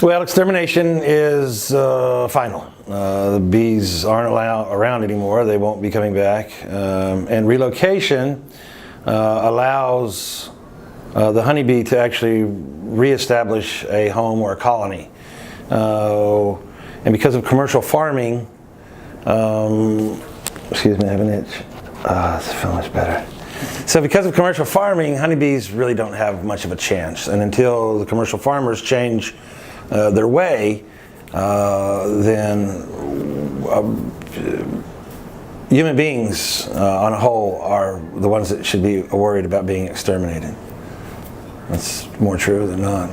Well, extermination is final. The bees aren't around anymore. They won't be coming back. And relocation allows the honeybee to actually reestablish a home or a colony. And because of commercial farming, excuse me, I have an itch. It's feeling much better. So because of commercial farming, honeybees really don't have much of a chance. And until the commercial farmers change their way, then human beings on a whole are the ones that should be worried about being exterminated. That's more true than not.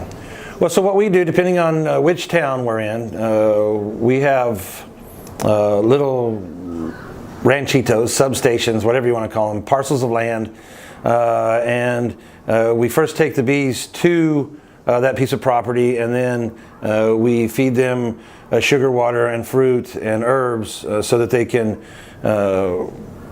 Well, so what we do, depending on which town we're in, we have little ranchitos, substations, whatever you want to call them, parcels of land, and we first take the bees to that piece of property, and then we feed them sugar water and fruit and herbs so that they can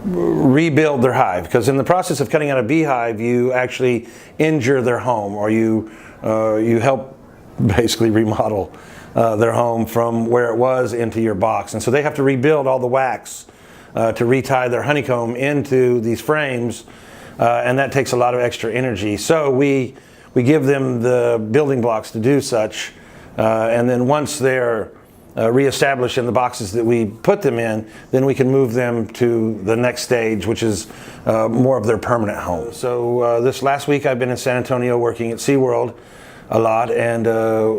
rebuild their hive. Because in the process of cutting out a beehive, you actually injure their home, or you help basically remodel their home from where it was into your box. And so they have to rebuild all the wax to retie their honeycomb into these frames, and that takes a lot of extra energy. So we give them the building blocks to do such, and then once they're reestablished in the boxes that we put them in, then we can move them to the next stage, which is more of their permanent home. So this last week I've been in San Antonio working at SeaWorld a lot, and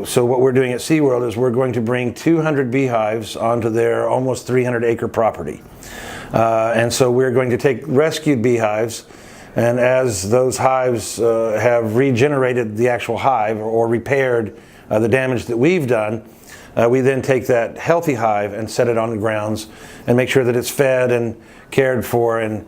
so what we're doing at SeaWorld is we're going to bring 200 beehives onto their almost 300-acre property. And so we're going to take rescued beehives, and as those hives have regenerated the actual hive or repaired the damage that we've done, we then take that healthy hive and set it on the grounds and make sure that it's fed and cared for, and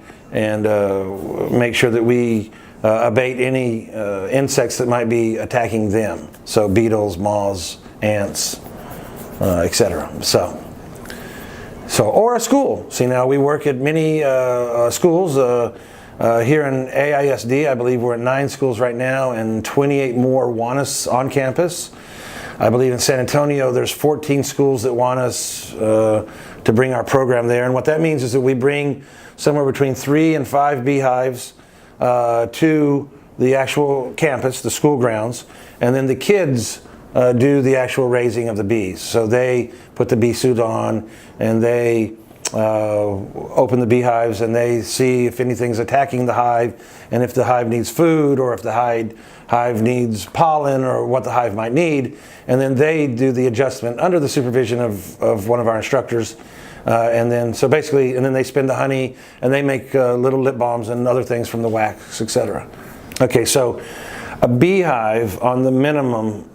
make sure that we abate any insects that might be attacking them. So beetles, moths, ants, etc. So, or a school. See, now we work at many schools. Here in AISD, I believe we're at 9 schools right now, and 28 more want us on campus. I believe in San Antonio there's 14 schools that want us to bring our program there. And what that means is that we bring somewhere between 3 and 5 beehives to the actual campus, the school grounds, and then the kids do the actual raising of the bees. So they put the bee suit on, and they open the beehives, and they see if anything's attacking the hive, and if the hive needs food, or if the hive needs pollen, or what the hive might need. And then they do the adjustment under the supervision of one of our instructors. And then they spin the honey, and they make little lip balms and other things from the wax, etc. Okay, so a beehive on the minimum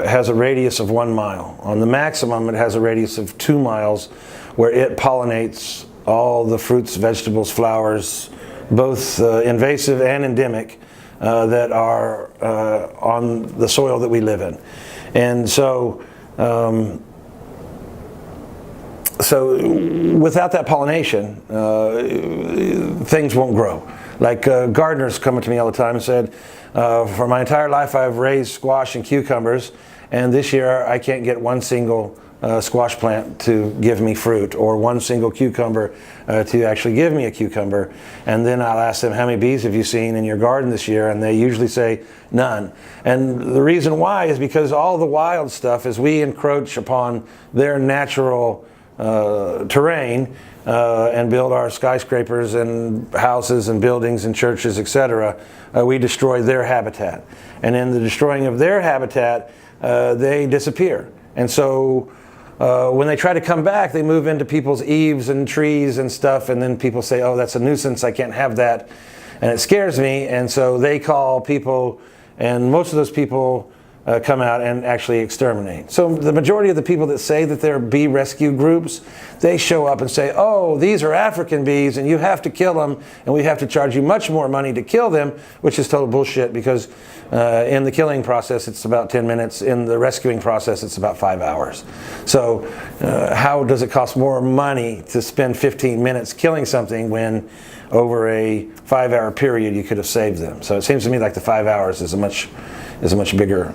has a radius of 1 mile. On the maximum, it has a radius of 2 miles, where it pollinates all the fruits, vegetables, flowers, both invasive and endemic, that are on the soil that we live in. And so without that pollination, things won't grow. Like gardeners come up to me all the time and said, for my entire life I've raised squash and cucumbers, and this year I can't get one single squash plant to give me fruit, or one single cucumber to actually give me a cucumber. And then I'll ask them, how many bees have you seen in your garden this year? And they usually say none. And the reason why is because all the wild stuff, as we encroach upon their natural terrain and build our skyscrapers and houses and buildings and churches, etc., we destroy their habitat. And in the destroying of their habitat, they disappear. And so when they try to come back, they move into people's eaves and trees and stuff, and then people say, oh, that's a nuisance, I can't have that, and it scares me. And so they call people, and most of those people come out and actually exterminate. So the majority of the people that say that they're bee rescue groups, they show up and say, oh, these are African bees and you have to kill them, and we have to charge you much more money to kill them, which is total bullshit, because in the killing process it's about 10 minutes, in the rescuing process it's about 5 hours. So how does it cost more money to spend 15 minutes killing something when over a 5-hour period, you could have saved them. So it seems to me like the 5 hours is a much bigger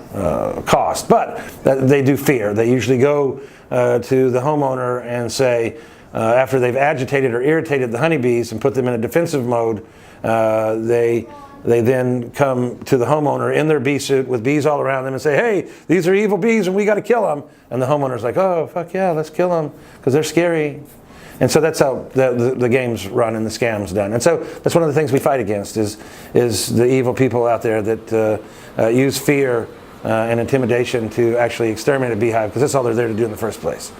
cost. But they do fear. They usually go to the homeowner and say, after they've agitated or irritated the honeybees and put them in a defensive mode, they then come to the homeowner in their bee suit with bees all around them and say, hey, these are evil bees and we got to kill them. And the homeowner's like, oh, fuck yeah, let's kill them because they're scary. And so that's how the game's run and the scam's done. And so that's one of the things we fight against is the evil people out there that use fear and intimidation to actually exterminate a beehive, because that's all they're there to do in the first place.